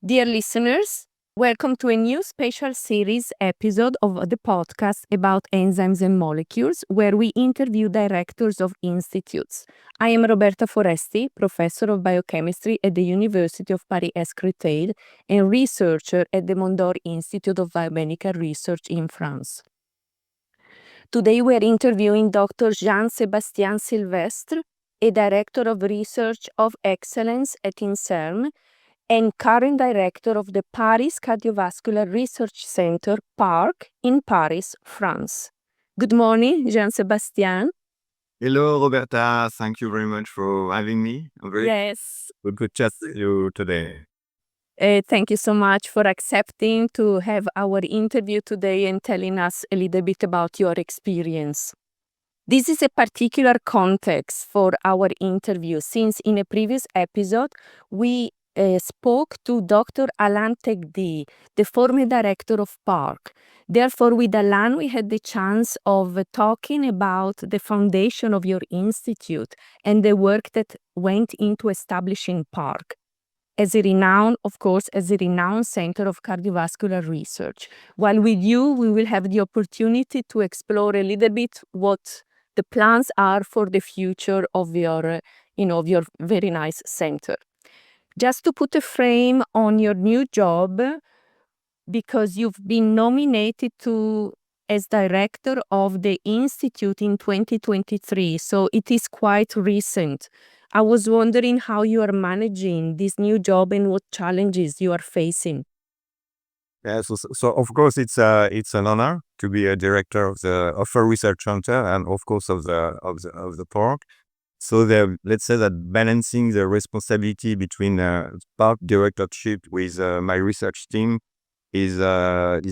Dear listeners, welcome to a new special series episode of the podcast about enzymes and molecules, where we interview directors of institutes. I am Roberta Foresti, professor of biochemistry at the University of PARCC Retail and researcher at the Mondor Institute of Biomedical Research in France. Today we are interviewing Dr Jean-Sébastien Silvestre, a director of research of excellence at INSERM, and current director of the Paris Cardiovascular Research Center, PARCC, in Paris, France. Good morning, Jean-Sébastien. Hello, Roberta. Thank you very much for having me. I'm very good chat with you today. Thank you so much for accepting to have our interview today and telling us a little bit about your experience. This is a particular context for our interview, since in a previous episode we spoke to Dr Alain Tedgui, the former director of PARCC. Therefore, with Alain, we had the chance of talking about the foundation of your institute and the work that went into establishing PARCC as a renowned center of cardiovascular research. While with you, we will have the opportunity to explore a little bit what the plans are for the future of your very nice center. Just to put a frame on your new job, because you've been nominated as director of the institute in 2023, so it is quite recent. I was wondering how you are managing this new job and what challenges you are facing. Yeah, so of course it's an honor to be a director of a research center and of course of the PARCC. So let's say that balancing the responsibility between PARCC directorship with my research team is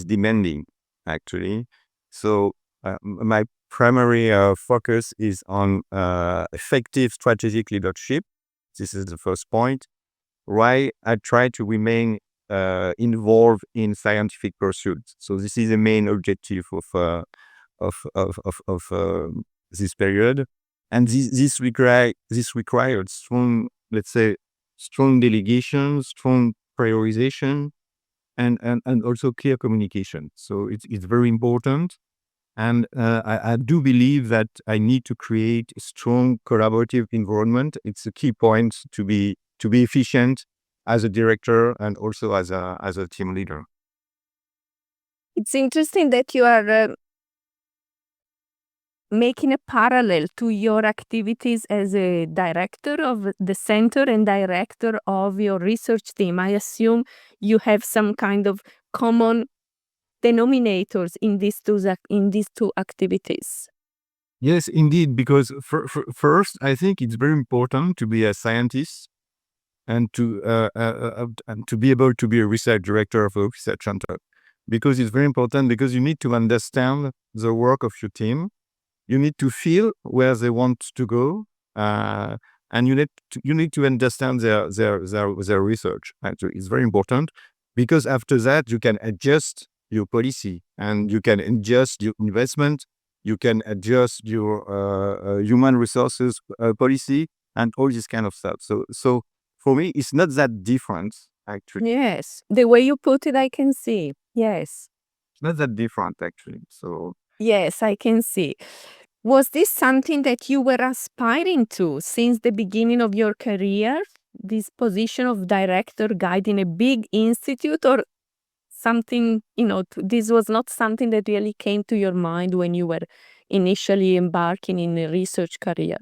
demanding, actually. So my primary focus is on effective strategic leadership. This is the first point. Why I try to remain involved in scientific pursuits. So this is the main objective of this period. And this required strong, let's say, strong delegation, strong prioritization, and also clear communication. So it's very important. And I do believe that I need to create a strong collaborative environment. It's a key point to be efficient as a director and also as a team leader. It's interesting that you are making a parallel to your activities as a director of the center and director of your research team. I assume you have some kind of common denominators in these two activities. Yes, indeed, because first, I think it's very important to be a scientist and to be able to be a research director of a research center, because it's very important because you need to understand the work of your team. You need to feel where they want to go, and you need to understand their research. Actually, it's very important because after that you can adjust your policy and you can adjust your investment. You can adjust your human resources policy and all this kind of stuff. So for me, it's not that different, actually. Yes, the way you put it, I can see. Yes. It's not that different, actually. So yes, I can see. Was this something that you were aspiring to since the beginning of your career? This position of director guiding a big institute, or something, this was not something that really came to your mind when you were initially embarking in a research career?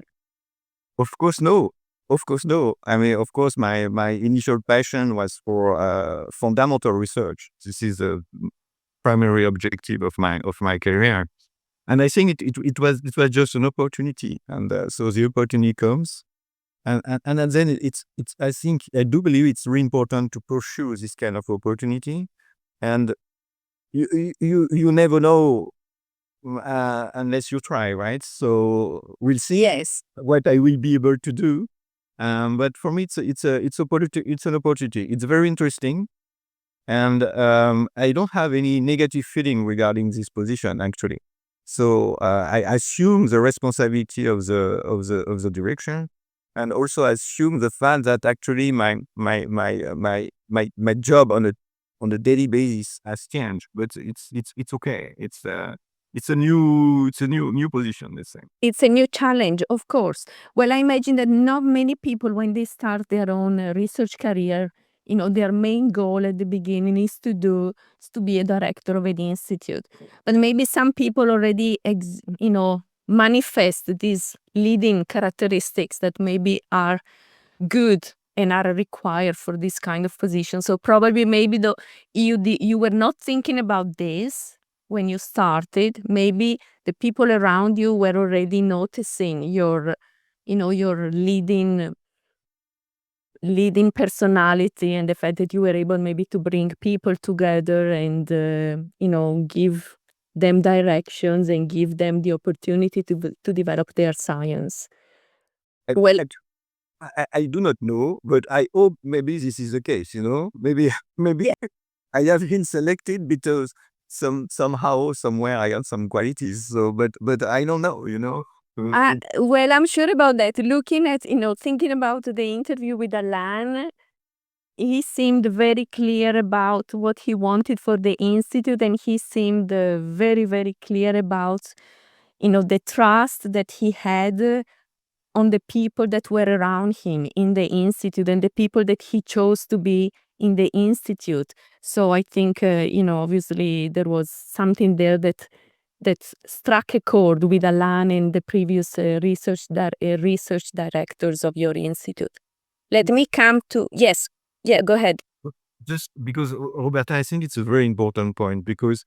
Of course, no. I mean, of course, my initial passion was for fundamental research. This is the primary objective of my career. And I think it was just an opportunity, and so the opportunity comes, and then it's I do believe it's really important to pursue this kind of opportunity, and you never know unless you try, right? So we'll see. Yes. What I will be able to do, but for me it's an opportunity. It's very interesting, and I don't have any negative feeling regarding this position, actually. So I assume the responsibility of the direction, and also assume the fact that actually my job on a daily basis has changed. But it's okay. It's a new position, let's say. It's a new challenge, of course. Well, I imagine that not many people, when they start their own research career, their main goal at the beginning is to be a director of an institute. But maybe some people already, manifest these leading characteristics that maybe are good and are required for this kind of position. So probably maybe though you were not thinking about this when you started. Maybe the people around you were already noticing your leading personality, and the fact that you were able maybe to bring people together and give them directions and give them the opportunity to develop their science. Well, I do not know, but I hope maybe this is the case. Maybe maybe I have been selected because somehow somewhere I have some qualities. So, but I don't know. well, I'm sure about that. Looking at, thinking about the interview with Alain, he seemed very clear about what he wanted for the institute, and he seemed very, very clear about, the trust that he had on the people that were around him in the institute and the people that he chose to be in the institute. So I think, obviously there was something there that struck a chord with Alain and the previous research directors of your institute. Let me come to, yes, yeah, go ahead. Just because, Roberta, I think it's a very important point because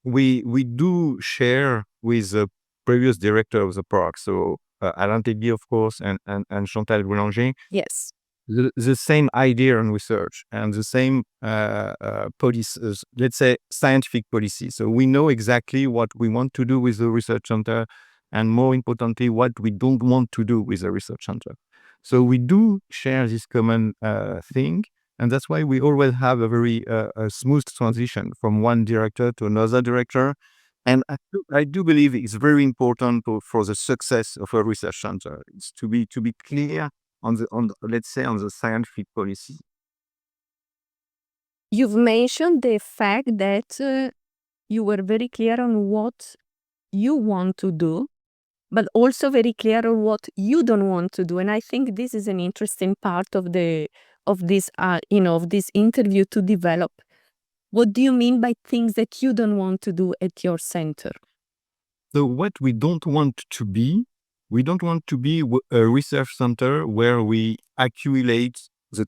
we do share with the previous director of the park, so Alain Tedgui, of course, and Chantal Boulanger, Yes. the same idea on research and the same policies, let's say scientific policy. So we know exactly what we want to do with the research center, and more importantly, what we don't want to do with the research center. So we do share this common thing, and that's why we always have a very smooth transition from one director to another director. And I do believe it's very important for the success of a research center. It's to be clear on let's say on the scientific policy. You've mentioned the fact that you were very clear on what you want to do, but also very clear on what you don't want to do. And I think this is an interesting part of this interview to develop. What do you mean by things that you don't want to do at your center? So what we don't want to be a research center where we accumulate the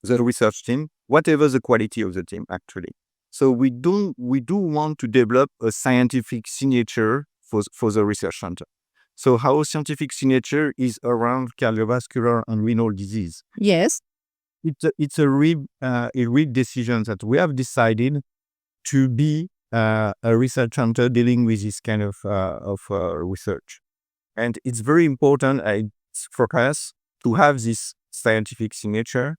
research team, whatever the quality of the team actually. So we do want to develop a scientific signature for the research center. So our scientific signature is around cardiovascular and renal disease. Yes. It's a real decision that we have decided to be a research center dealing with this kind of research. And it's very important for us to have this scientific signature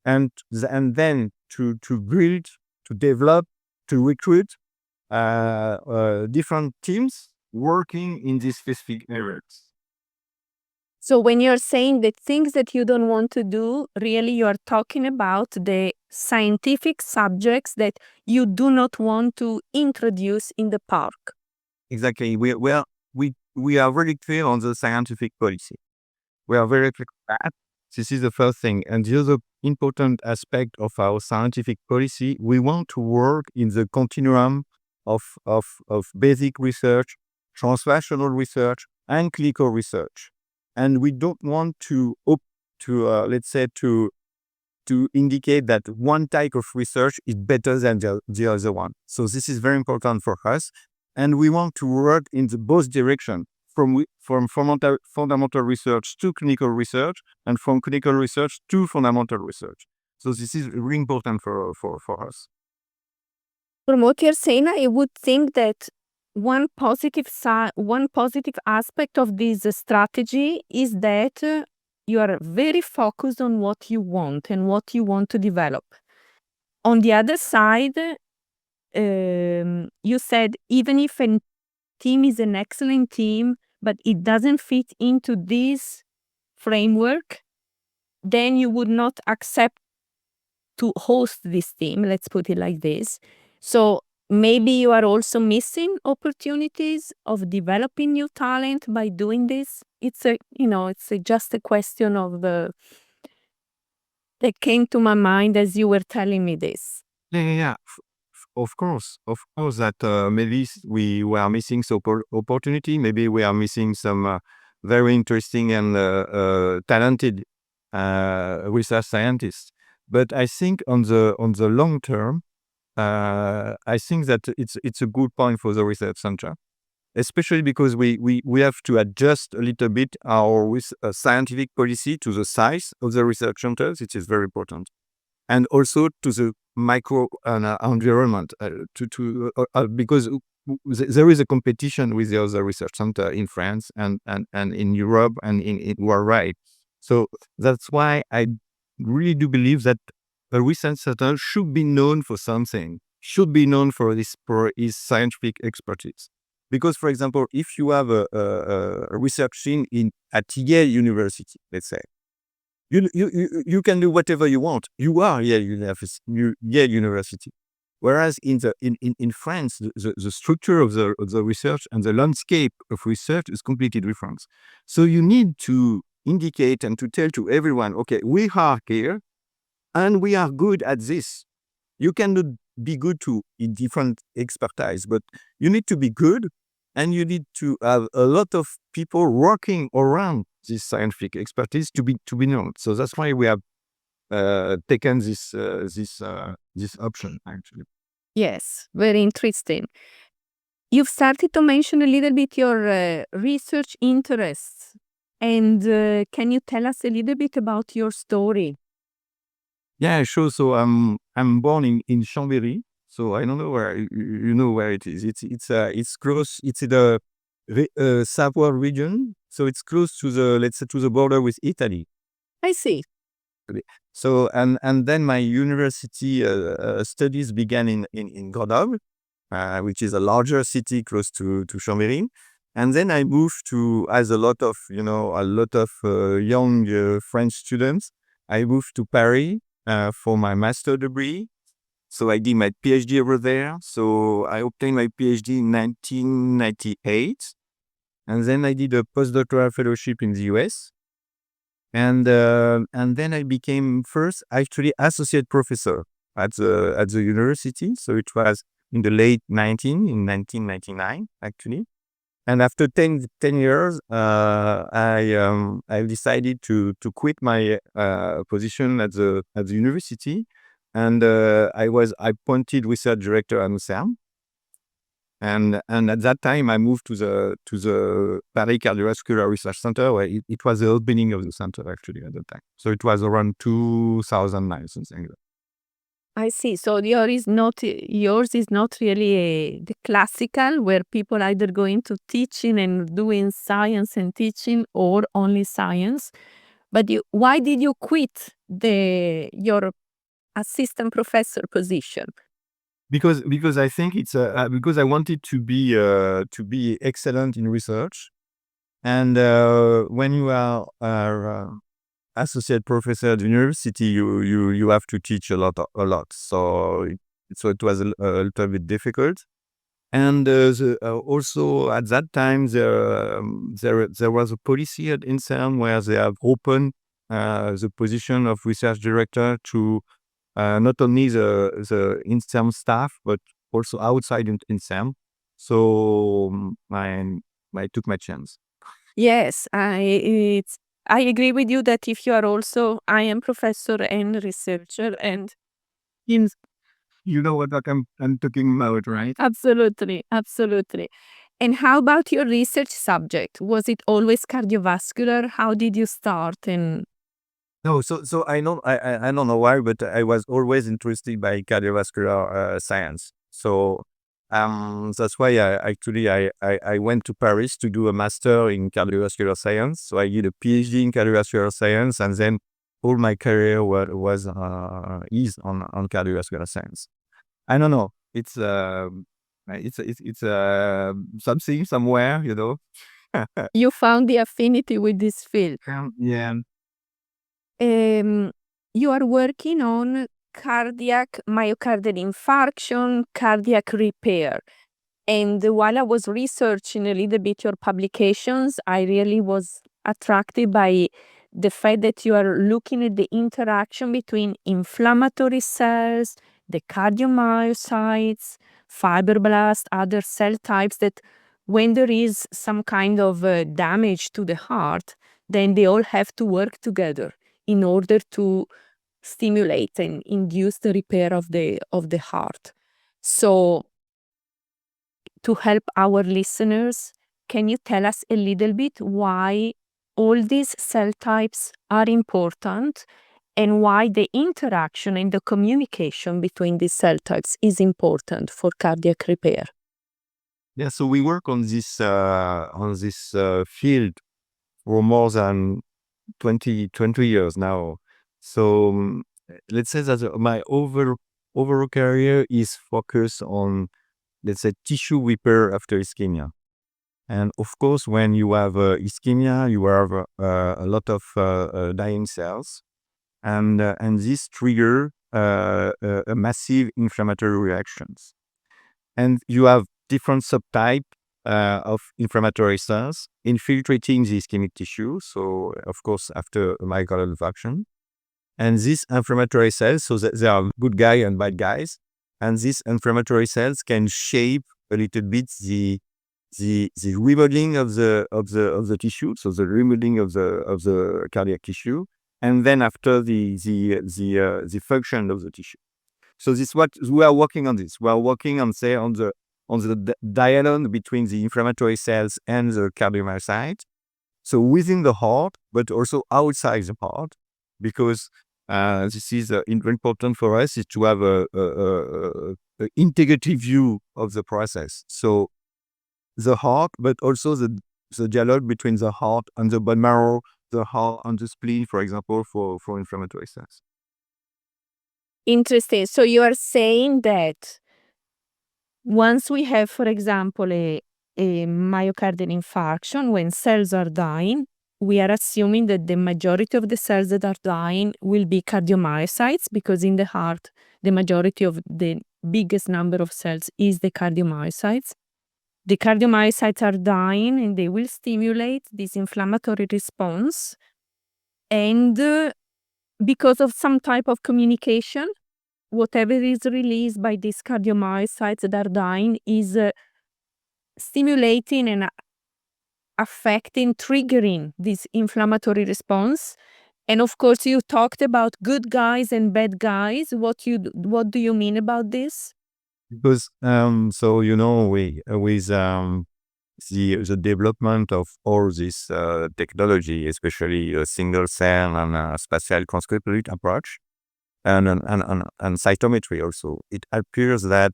and then to build, to develop, to recruit different teams working in these specific areas. So when you're saying the things that you don't want to do, really you are talking about the scientific subjects that you do not want to introduce in the park. Exactly. We are very clear on the scientific policy. We are very clear on that. This is the first thing. And the other important aspect of our scientific policy, we want to work in the continuum of basic research, translational research, and clinical research. And we don't want to indicate that one type of research is better than the other one. So this is very important for us. And we want to work in the both direction, from fundamental research to clinical research, and from clinical research to fundamental research. So this is really important for us. From what you're saying, I would think that one positive aspect of this strategy is that you are very focused on what you want and what you want to develop. On the other side, you said even if a team is an excellent team, but it doesn't fit into this framework, then you would not accept to host this team, let's put it like this. So maybe you are also missing opportunities of developing new talent by doing this. Just a question of the that came to my mind as you were telling me this. Yeah. Of course, that maybe we were missing some opportunity. Maybe we are missing some very interesting and talented research scientists. But I think on the long term, I think that it's a good point for the research center, especially because we have to adjust a little bit our scientific policy to the size of the research centers, which is very important, and also to the micro environment, because there is a competition with the other research center in France and in Europe and in worldwide. So that's why I really do believe that a research center should be known for something, should be known for his scientific expertise. Because, for example, if you have a research team at Yale University, let's say, you can do whatever you want. You are Yale University. Whereas in France, the structure of the research and the landscape of research is completely different. So you need to indicate and to tell to everyone, okay, we are here and we are good at this. You cannot be good in different expertise, but you need to be good, and you need to have a lot of people working around this scientific expertise to be known. So that's why we have taken this option, actually. Yes, very interesting. You've started to mention a little bit your research interests. And can you tell us a little bit about your story? Yeah, sure. So I'm born in Chambéry. So I don't know where you know where it is. It's close. It's in the Savoie region. So it's close to the border with Italy. I see. So and then my university studies began in Grenoble, which is a larger city close to Chambéry. And then I moved to, as a lot of young French students, I moved to Paris for my master degree. So I did my PhD over there. So I obtained my PhD in 1998. And then I did a postdoctoral fellowship in the US. And then I became first actually associate professor at the university. So it was in the late in 1999, actually. And after 10 years, I decided to quit my position at the university, and I was appointed research director at UCERN. And at that time, I moved to the PARCC Cardiovascular Research Center, where it was the opening of the center, actually, at that time. So it was around 2009, something like that. I see. So yours is not really the classical where people either go into teaching and doing science and teaching, or only science. But why did you quit your assistant professor position? Because I think it's because I wanted to be excellent in research, and when you are associate professor at the university, you have to teach a lot. So it was a little bit difficult. And also at that time there was a policy at INSERM where they have opened the position of research director to not only the INSERM staff but also outside INSERM. So I took my chance. Yes, I agree with you that if you are also, I am professor and researcher, and You know what I'm talking about, right? absolutely, absolutely. And how about your research subject? Was it always cardiovascular? How did you start? And No, so I don't know why, but I was always interested by cardiovascular science. So that's why I went to Paris to do a master in cardiovascular science. So I did a PhD in cardiovascular science, and then all my career was on cardiovascular science. I don't know. It's something somewhere, You found the affinity with this field. Yeah. You are working on cardiac myocardial infarction, cardiac repair. And while I was researching a little bit your publications, I really was attracted by the fact that you are looking at the interaction between inflammatory cells, the cardiomyocytes, fibroblasts, other cell types that when there is some kind of damage to the heart, then they all have to work together in order to stimulate and induce the repair of the heart. So to help our listeners, can you tell us a little bit why all these cell types are important and why the interaction and the communication between these cell types is important for cardiac repair? Yeah, so we work on this field for more than 20 years now. So let's say that my overall career is focused on, let's say, tissue repair after ischemia. And of course, when you have ischemia, you have a lot of dying cells, and this trigger a massive inflammatory reactions. And you have different subtype of inflammatory cells infiltrating the ischemic tissue. So, of course, after a myocardial infarction. And these inflammatory cells, so that there are good guys and bad guys, and these inflammatory cells can shape a little bit the remodeling of the tissue, so the remodeling of the cardiac tissue, and then after the function of the tissue. So this is what we are working on. We are working on, say, on the dialogue between the inflammatory cells and the cardiomyocyte. So within the heart, but also outside the heart, because this is important for us, is to have a integrative view of the process. So the heart, but also the dialogue between the heart and the bone marrow, the heart and the spleen, for example, for inflammatory cells. Interesting. So you are saying that once we have, for example, a myocardial infarction, when cells are dying, we are assuming that the majority of the cells that are dying will be cardiomyocytes, because in the heart, the majority of the biggest number of cells is the cardiomyocytes. The cardiomyocytes are dying and they will stimulate this inflammatory response. And because of some type of communication, whatever is released by these cardiomyocytes that are dying is stimulating and affecting, triggering this inflammatory response. And of course, you talked about good guys and bad guys. What do you mean about this? Because so with the development of all this technology, especially single cell and spatial transcriptomic approach, and cytometry also, it appears that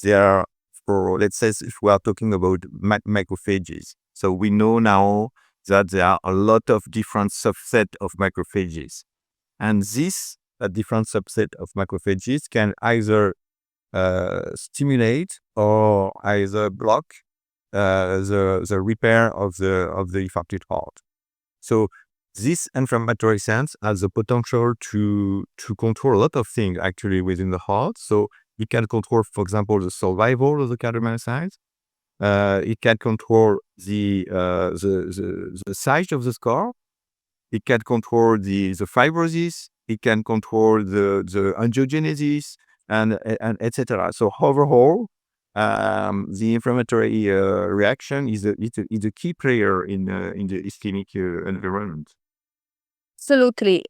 there are, for, let's say, if we are talking about macrophages, so we know now that there are a lot of different subset of macrophages, and this different subset of macrophages can either stimulate or either block the repair of the infarcted heart. So this inflammatory cells has the potential to control a lot of things actually within the heart. So it can control, for example, the survival of the cardiomyocytes. It can control the size of the scar. It can control the fibrosis. It can control the angiogenesis and etc. So overall, the inflammatory reaction is a key player in the ischemic environment. Absolutely.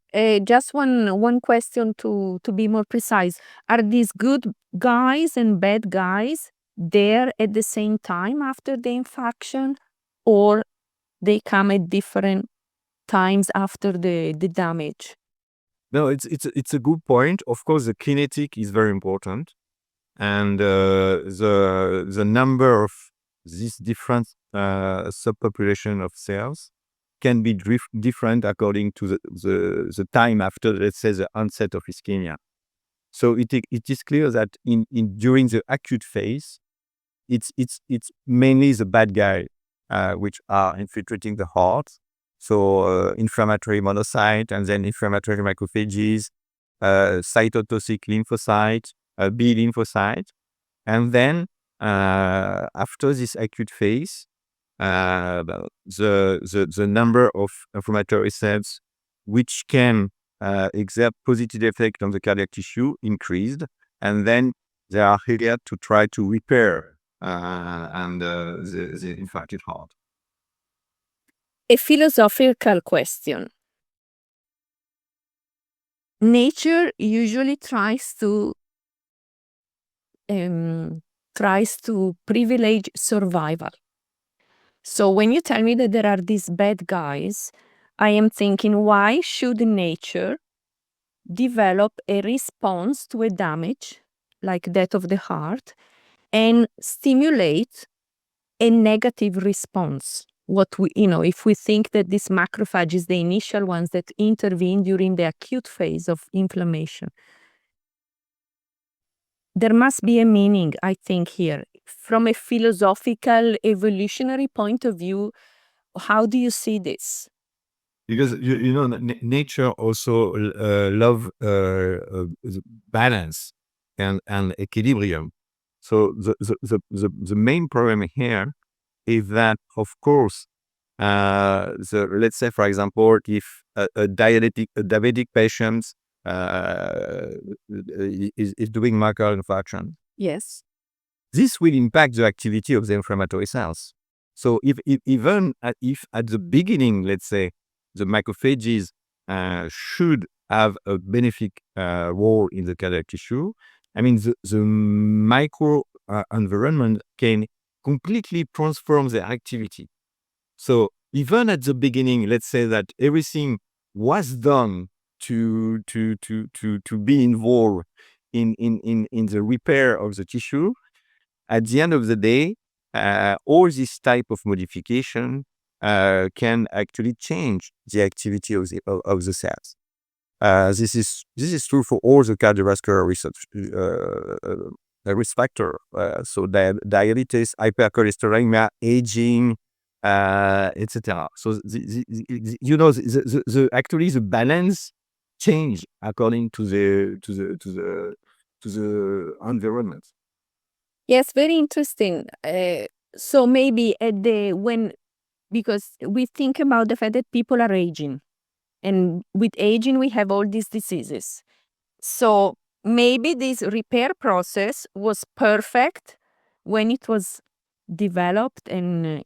Just one question to be more precise. Are these good guys and bad guys there at the same time after the infarction, or they come at different times after the damage? No, it's a good point. Of course, the kinetic is very important, and the number of these different subpopulation of cells can be different according to the time after, let's say, the onset of ischemia. So it is clear that in during the acute phase, it's mainly the bad guy which are infiltrating the heart. So inflammatory monocyte and then inflammatory macrophages, cytotoxic lymphocyte, B lymphocyte. And then after this acute phase, the number of inflammatory cells which can exert positive effect on the cardiac tissue increased, and then they are here to try to repair the infarcted heart. A philosophical question. Nature usually tries to privilege survival. So when you tell me that there are these bad guys, I am thinking, why should nature develop a response to a damage like that of the heart and stimulate a negative response? If we think that this macrophage is the initial ones that intervene during the acute phase of inflammation, there must be a meaning, I think, here. From a philosophical, evolutionary point of view, how do you see this? Because nature also love balance and equilibrium. So the main problem here is that, of course, let's say, for example, if a diabetic patient is doing myocardial infarction, Yes. this will impact the activity of the inflammatory cells. So even if at the beginning, let's say, the macrophages should have a benefic role in the cardiac tissue, I mean, the micro environment can completely transform their activity. So even at the beginning, let's say that everything was done to be involved in the repair of the tissue. At the end of the day, all this type of modification can actually change the activity of the cells. This is true for all the cardiovascular risk factor. So diabetes, hypercholesterolemia, aging, etc. So actually the balance change according to the environment. Yes, very interesting. So maybe because we think about the fact that people are aging, and with aging we have all these diseases. So maybe this repair process was perfect when it was developed and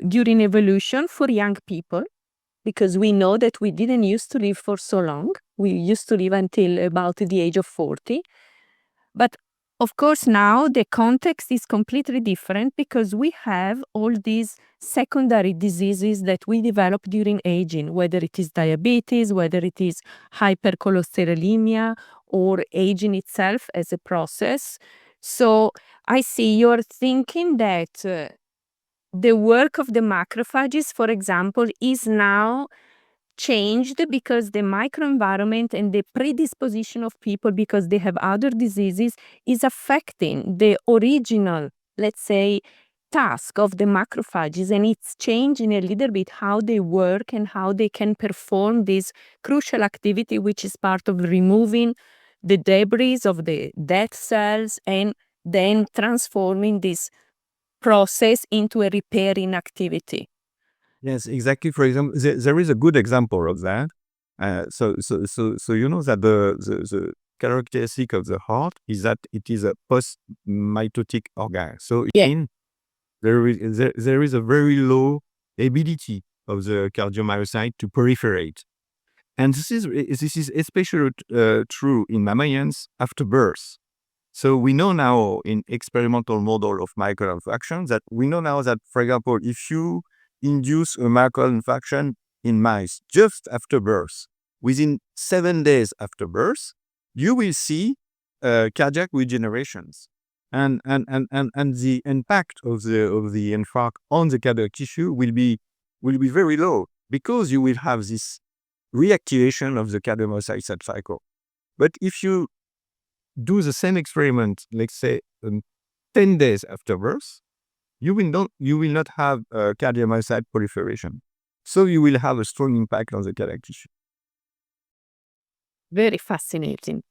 during evolution for young people, because we know that we didn't used to live for so long. We used to live until about the age of 40. But of course, now the context is completely different because we have all these secondary diseases that we develop during aging, whether it is diabetes, whether it is hypercholesterolemia, or aging itself as a process. So I see you're thinking that the work of the macrophages, for example, is now changed because the microenvironment and the predisposition of people, because they have other diseases, is affecting the original, let's say, task of the macrophages, and it's changing a little bit how they work and how they can perform this crucial activity, which is part of removing the debris of the dead cells and then transforming this process into a repairing activity. Yes, exactly. For example, there is a good example of that. So you know that the characteristic of the heart is that it is a post-mitotic organ. So there is a very low ability of the cardiomyocyte to proliferate, and this is especially true in mammalians after birth. So we know now in experimental model of myocardial infarction that for example, if you induce a myocardial infarction in mice just after birth, within 7 days after birth, you will see cardiac regenerations, and the impact of the infarct on the cardiac tissue will be very low because you will have this reactivation of the cardiomyocyte cell cycle. But if you do the same experiment, let's say 10 days after birth, you will not have cardiomyocyte proliferation. So you will have a strong impact on the cardiac tissue. Very fascinating.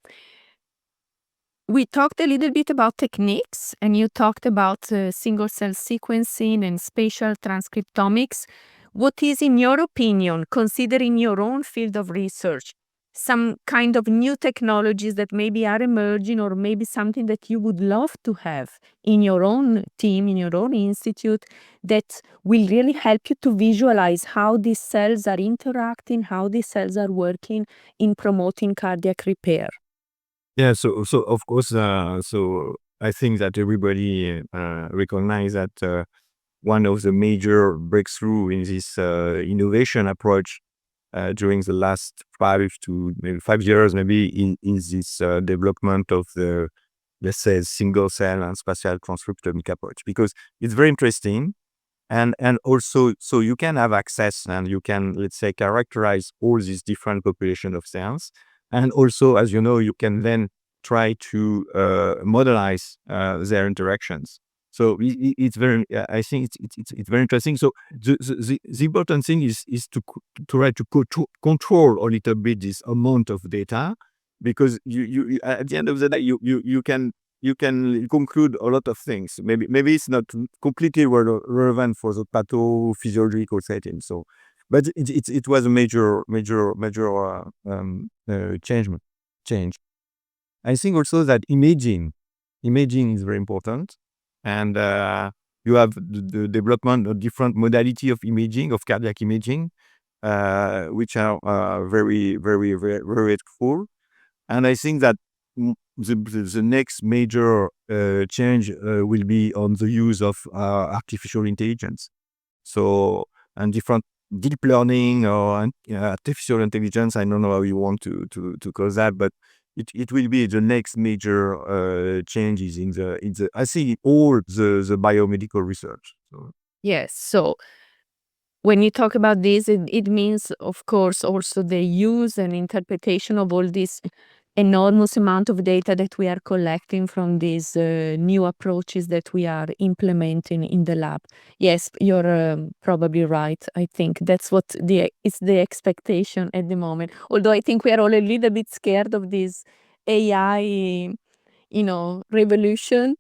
We talked a little bit about techniques, and you talked about single cell sequencing and spatial transcriptomics. What is, in your opinion, considering your own field of research, some kind of new technologies that maybe are emerging, or maybe something that you would love to have in your own team, in your own institute, that will really help you to visualize how these cells are interacting, how these cells are working in promoting cardiac repair? Yeah, so of course, so I think that everybody recognize that one of the major breakthrough in this innovation approach during the last 5 years, maybe in this development of the, let's say, single cell and spatial transcriptomic approach, because it's very interesting. And also, so you can have access and you can, let's say, characterize all these different population of cells. And also, as you know, you can then try to modelize their interactions. So it's very, I think it's very interesting. So the important thing is to try to control a little bit this amount of data, because you at the end of the day, you can conclude a lot of things. Maybe it's not completely relevant for the pathophysiological setting. So, but it was a major change. I think also that imaging is very important, and you have the development of different modality of imaging, of cardiac imaging, which are very helpful. And I think that the next major change will be on the use of artificial intelligence. So, and different deep learning or artificial intelligence. I don't know how you want to call that, but it will be the next major changes in the I see all the biomedical research. So. Yes. So when you talk about this, it means, of course, also the use and interpretation of all this enormous amount of data that we are collecting from these new approaches that we are implementing in the lab. Yes, you're probably right. I think that's what is the expectation at the moment. Although I think we are all a little bit scared of this AI, revolution.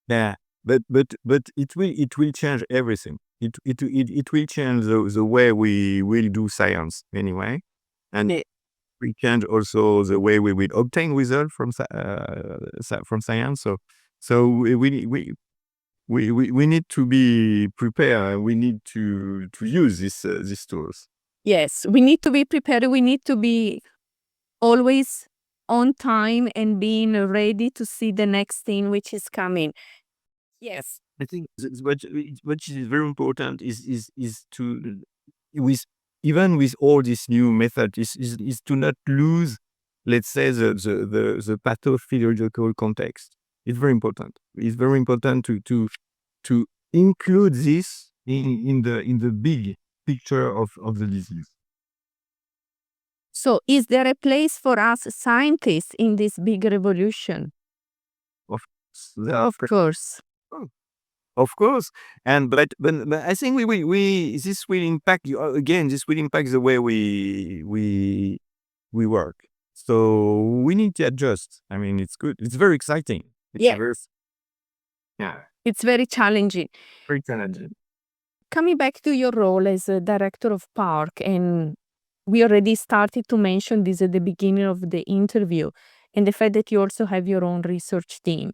Yeah, but it will change everything. It will change the way we will do science anyway, and it will change also the way we will obtain results from from science. So we need to be prepared. We need to use these tools. Yes, we need to be prepared. We need to be always on time and being ready to see the next thing which is coming. Yes. I think what is very important is to with even with all this new method is to not lose, let's say, the pathophysiological context. It's very important. It's very important to include this in the big picture of the disease. So is there a place for us scientists in this big revolution? Of course, there are Of course. Of course, and but I think we this will impact you again. This will impact the way we work. So we need to adjust. I mean, it's good. It's very exciting. It's Yeah. yeah, It's very challenging. very challenging. Coming back to your role as a director of PARCC, and we already started to mention this at the beginning of the interview, and the fact that you also have your own research team.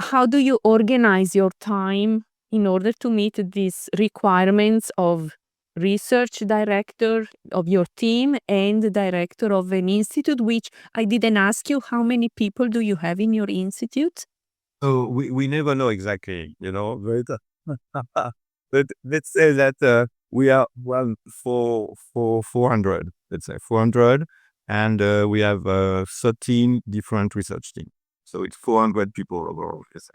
How do you organize your time in order to meet these requirements of research director of your team and the director of an institute, which I didn't ask you, how many people do you have in your institute? So we never know exactly, but but let's say that we are one for 400. Let's say 400, and we have 13 different research teams. So it's 400 people overall. Let's say.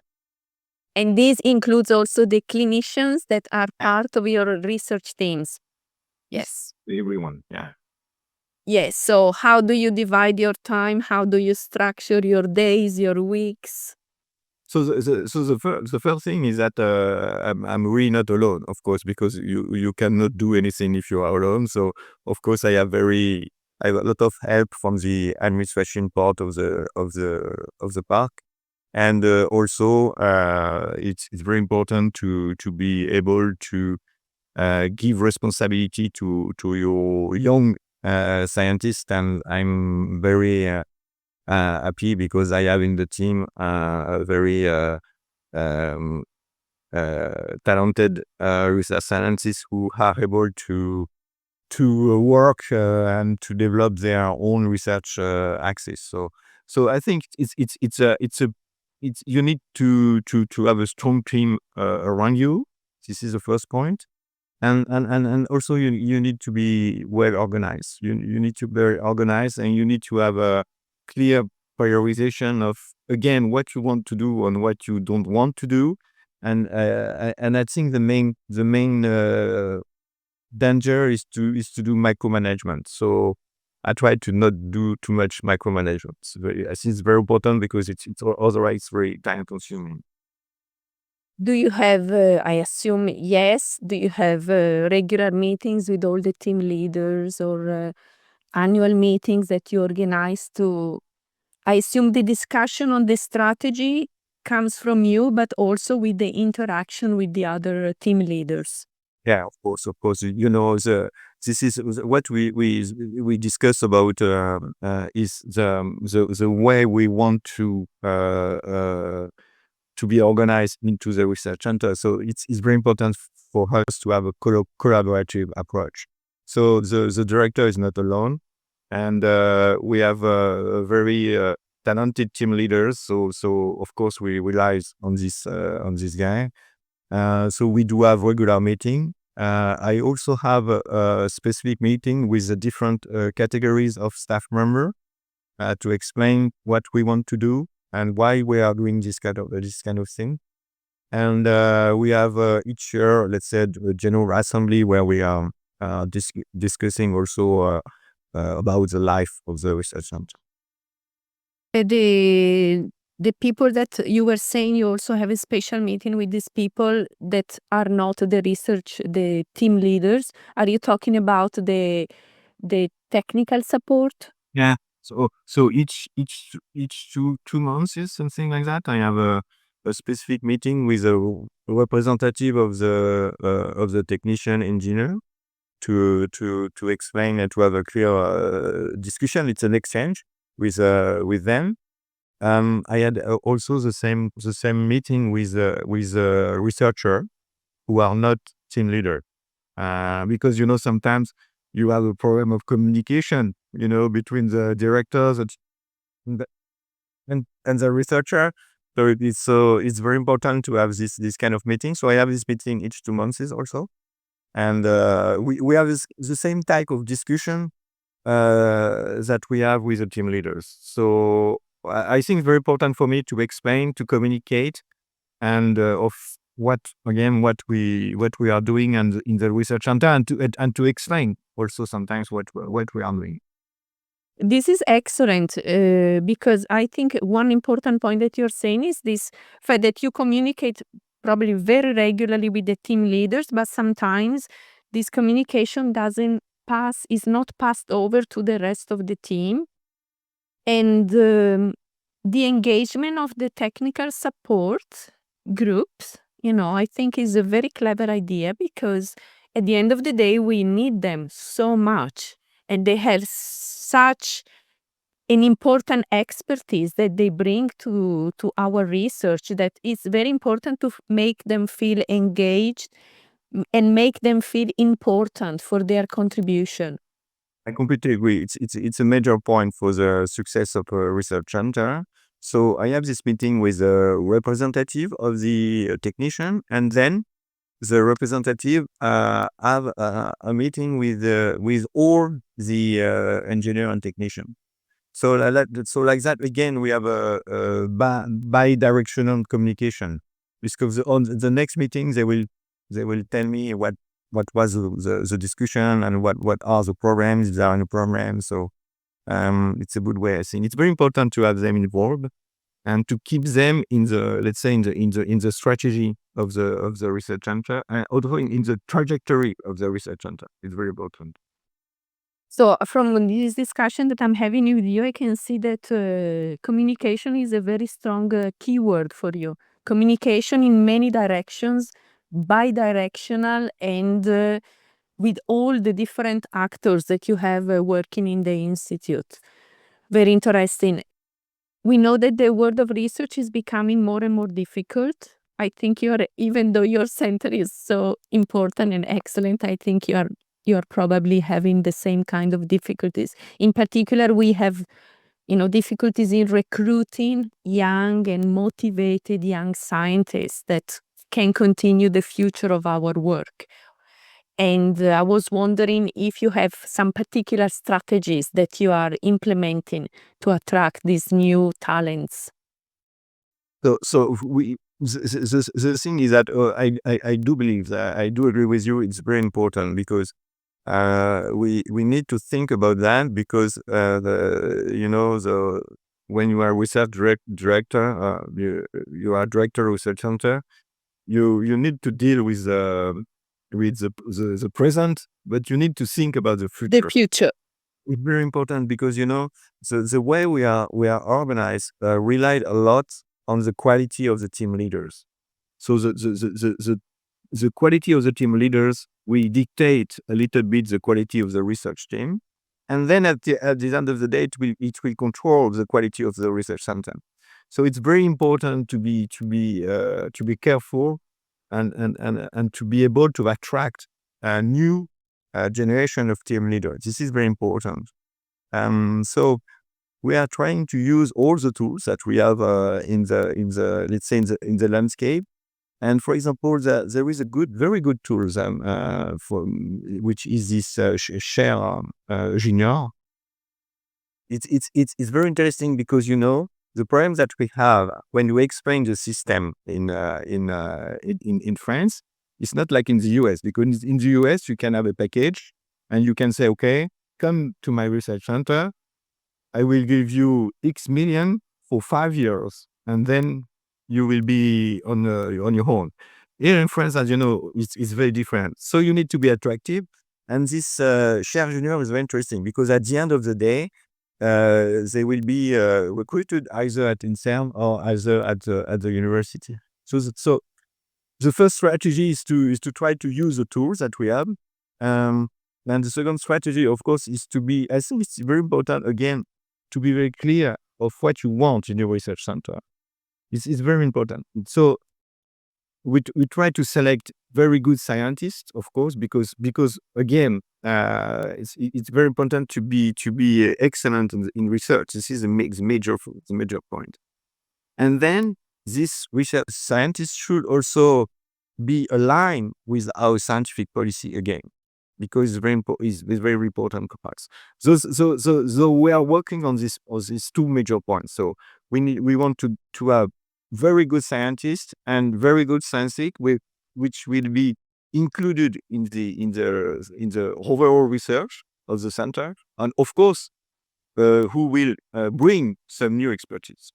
And this includes also the clinicians that are part of your research teams. Yes. Everyone, yeah. Yes. So how do you divide your time? How do you structure your days, your weeks? So the first thing is that I'm really not alone, of course, because you cannot do anything if you are alone. So of course I have a lot of help from the administration part of the park, and also it's very important to be able to give responsibility to your young scientists, and I'm very happy because I have in the team a very talented research scientists who are able to work and to develop their own research axis. So I think it's you need to have a strong team around you. This is the first point. And also you need to be well organized. You need to be very organized, and you need to have a clear prioritization of, again, what you want to do and what you don't want to do. And I think the main danger is to do micromanagement. So I try to not do too much micromanagement. I think it's very important because it's otherwise very time consuming. Do you have, I assume, yes, do you have regular meetings with all the team leaders or annual meetings that you organize to? I assume the discussion on the strategy comes from you, but also with the interaction with the other team leaders. Yeah, of course. This is what we discuss about is the way we want to be organized into the research center. So it's very important for us to have a collaborative approach. So the director is not alone, and we have a very talented team leaders. So of course we rely on this guy. So we do have regular meeting. I also have a specific meeting with the different categories of staff member to explain what we want to do and why we are doing this kind of thing. And we have each year, let's say, a general assembly where we are discussing also about the life of the research center. The people that you were saying, you also have a special meeting with these people that are not the team leaders. Are you talking about the technical support? Yeah. So each 2 months is something like that. I have a specific meeting with a representative of the technician engineer to explain and to have a clear discussion. It's an exchange with them. I had also the same meeting with a researcher who are not team leader, because sometimes you have a problem of communication, between the directors and the researcher. So it's very important to have this kind of meeting. So I have this meeting each 2 months also, and we have the same type of discussion that we have with the team leaders. So I think it's very important for me to explain, to communicate, and of what we are doing and in the research center, and to explain also sometimes what we are doing. This is excellent because I think one important point that you're saying is this fact that you communicate probably very regularly with the team leaders, but sometimes this communication is not passed over to the rest of the team. And the engagement of the technical support groups, I think is a very clever idea because at the end of the day, we need them so much. And they have such an important expertise that they bring to our research that it's very important to make them feel engaged and make them feel important for their contribution. I completely agree. It's a major point for the success of a research center. So I have this meeting with a representative of the technician, and then the representative have a meeting with all the engineer and technician. So like that again, we have a bi-directional communication, because on the next meeting they will tell me what was the discussion and what are the programs, if there are any programs. So it's a good way. I think it's very important to have them involved. and to keep them in the, let's say, in the strategy of the research center, and also in the trajectory of the research center. It's very important. So from this discussion that I'm having with you, I can see that communication is a very strong keyword for you. Communication in many directions, bi-directional, and with all the different actors that you have working in the institute. Very interesting. We know that the world of research is becoming more and more difficult. I think even though your center is so important and excellent, I think you're probably having the same kind of difficulties. In particular, we have, difficulties in recruiting young and motivated young scientists that can continue the future of our work. And I was wondering if you have some particular strategies that you are implementing to attract these new talents. So the thing is that I do believe that, I do agree with you. It's very important because we need to think about that, because when you are research director, you are director of research center, you need to deal with the present, but you need to think about the future. The future. It's very important because the way we are organized relied a lot on the quality of the team leaders. So the quality of the team leaders, we dictate a little bit the quality of the research team, and then at the end of the day, it will control the quality of the research center. So it's very important to be careful and to be able to attract a new generation of team leaders. This is very important. So we are trying to use all the tools that we have in the let's say in the landscape. And for example, there is a very good tool which is this Share Junior. It's very interesting because the problem that we have when we explain the system in France, it's not like in the US, because in the US you can have a package and you can say, okay, come to my research center, I will give you X million for 5 years, and then you will be on your own. Here in France, as you know, it's very different. So you need to be attractive. And this Share Junior is very interesting because at the end of the day, they will be recruited either at INSERM or either at the university. So the first strategy is to try to use the tools that we have. And the second strategy, of course, is I think it's very important, again, to be very clear of what you want in your research center. It's very important. So we try to select very good scientists, of course, because again, it's very important to be excellent in research. This is the major point. And then this research scientists should also be aligned with our scientific policy again, because it's very important parts. So we are working on these two major points. So we want to have very good scientists and very good scientists which will be included in the overall research of the center, and of course who will bring some new expertise.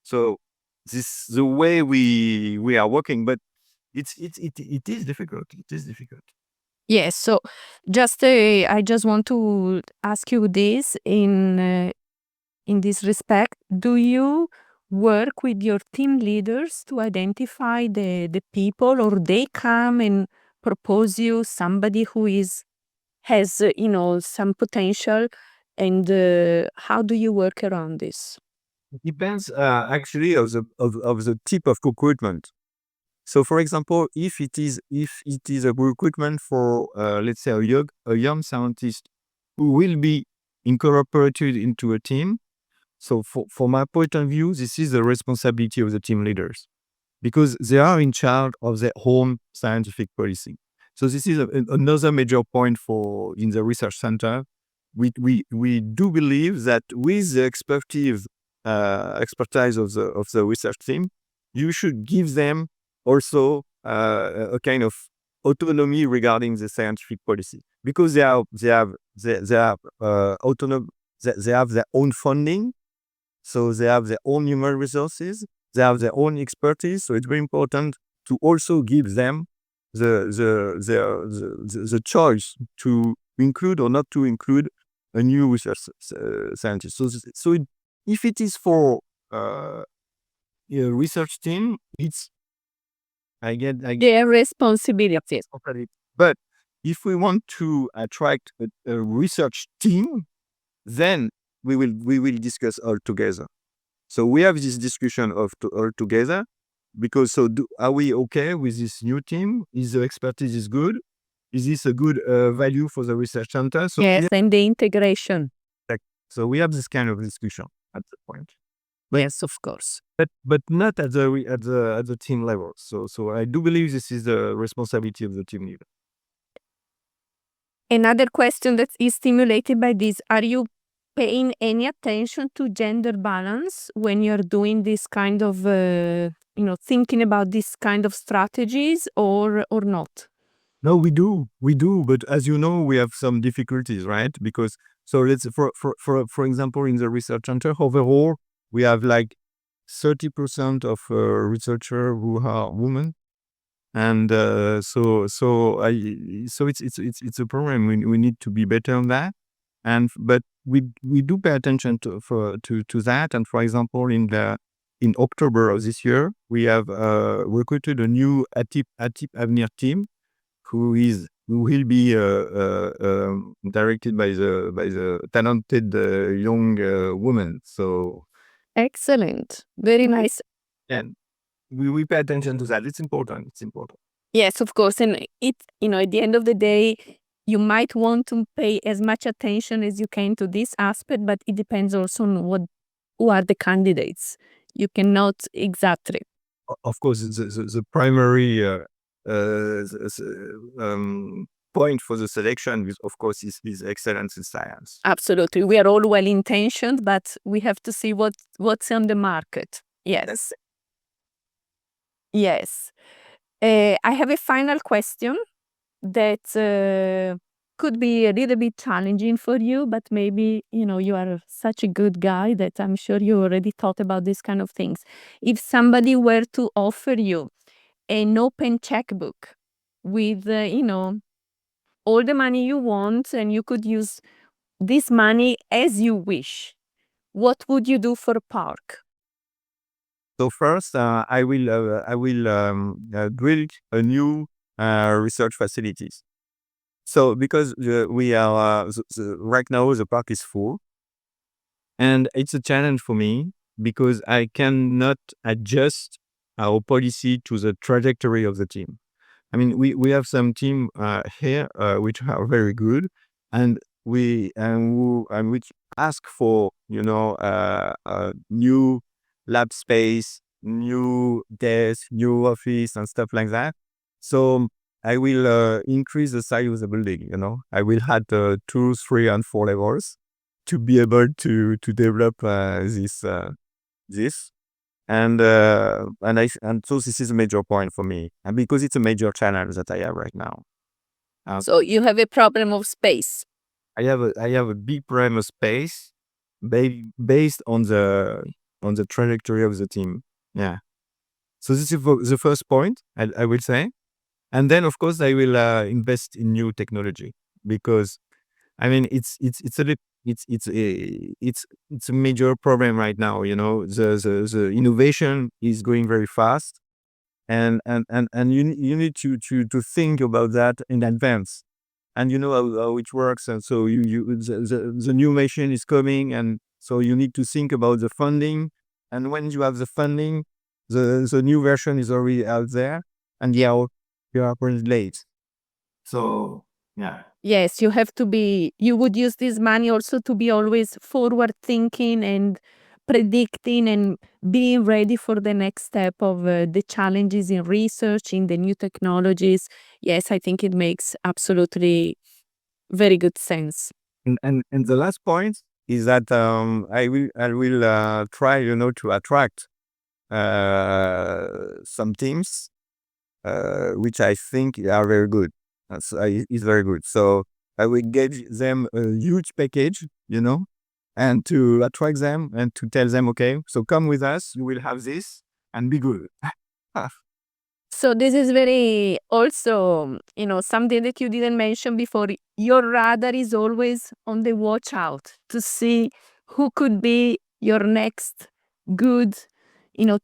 So this is the way we are working, but it is difficult. It is difficult. Yes. So I just want to ask you this in this respect. Do you work with your team leaders to identify the people, or they come and propose you somebody who has some potential, and how do you work around this? It depends actually of the type of recruitment. So, for example, if it is a recruitment for let's say a young scientist who will be incorporated into a team. So, for my point of view, this is the responsibility of the team leaders, because they are in charge of their own scientific policy. So this is another major point in the research center. We do believe that with the expertise of the research team, you should give them also a kind of autonomy regarding the scientific policy, because they have autonomous. They have their own funding. So they have their own human resources, they have their own expertise. So it's very important to also give them the choice to include or not to include a new research scientist. If it is for a research team, it's I get Their responsibility. but if we want to attract a research team, then we will discuss all together. So we have this discussion of all together because are we okay with this new team? Is the expertise is good? Is this a good value for the research center? So Yes, and the integration. so we have this kind of discussion at the point. Yes, of course. But not at the team level. So I do believe this is the responsibility of the team leader. Another question that is stimulated by this: are you paying any attention to gender balance when you're doing this kind of thinking about this kind of strategies, or not? No, we do, but as you know, we have some difficulties, right? Because let's for example, in the research center overall, we have like 30% of researchers who are women, and so it's a problem. We need to be better on that, but we do pay attention to that. And for example, in October of this year, we have recruited a new ATIP Avenir team who will be directed by the talented young woman. So Excellent. Very nice. and we pay attention to that. It's important. Yes, of course. And at the end of the day, you might want to pay as much attention as you can to this aspect, but it depends also on who are the candidates. You cannot exactly. Of course, the primary point for the selection, of course, is excellence in science. Absolutely. We are all well-intentioned, but we have to see what's on the market. Yes. Yes. I have a final question that could be a little bit challenging for you, but maybe, you are such a good guy that I'm sure you already thought about these kind of things. If somebody were to offer you an open checkbook with, all the money you want, and you could use this money as you wish, what would you do for PARCC? So first, I will build a new research facilities. So because we are right now the park is full, and it's a challenge for me because I cannot adjust our policy to the trajectory of the team. I mean, we have some team here which are very good, and which ask for new lab space, new desk, new office, and stuff like that. So I will increase the size of the building. I will add 2, 3, and 4 levels to be able to develop this. And so this is a major point for me, and because it's a major challenge that I have right now. So you have a problem of space. I have a big problem of space, based on the trajectory of the team. Yeah. So this is the first point I will say, and then of course I will invest in new technology, because I mean it's a major problem right now. The innovation is going very fast, and you need to think about that in advance, and you know how it works. And so the new machine is coming, and so you need to think about the funding, and when you have the funding, the new version is already out there, and you are pretty late. So yeah. Yes, you would use this money also to be always forward thinking and predicting and being ready for the next step of the challenges in research, in the new technologies. Yes, I think it makes absolutely very good sense. And the last point is that I will try to attract some teams which I think are very good. Is very good. So I will give them a huge package, and to attract them and to tell them, okay, so come with us, you will have this and be good. So this is very also, something that you didn't mention before. Your radar is always on the watch out to see who could be your next good,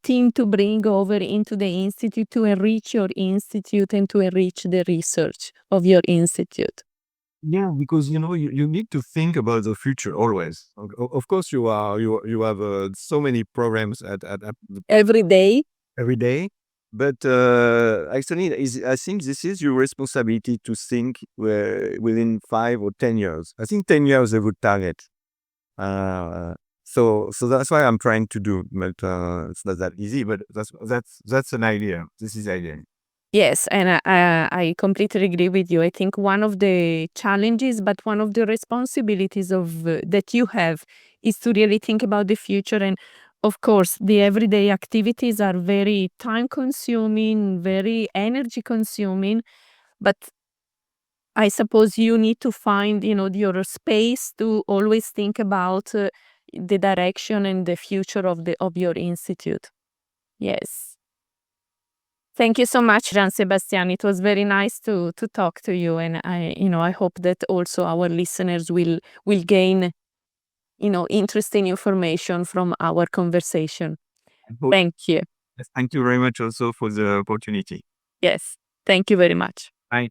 team to bring over into the institute to enrich your institute and to enrich the research of your institute. Yeah, because you need to think about the future always. Of course, you have so many programs at Every day. every day, but actually, I think this is your responsibility to think within 5 or 10 years. I think 10 years is a good target. So that's why I'm trying to do, but it's not that easy. But that's an idea. This is the idea. Yes, and I completely agree with you. I think one of the challenges, but one of the responsibilities of that you have is to really think about the future. And of course, the everyday activities are very time consuming, very energy consuming. But I suppose you need to find, your space to always think about the direction and the future of your institute. Yes. Thank you so much, Jean-Sébastien. It was very nice to talk to you, and I hope that also our listeners will gain, interesting information from our conversation. Thank you. Thank you very much also for the opportunity. Yes, thank you very much. Bye.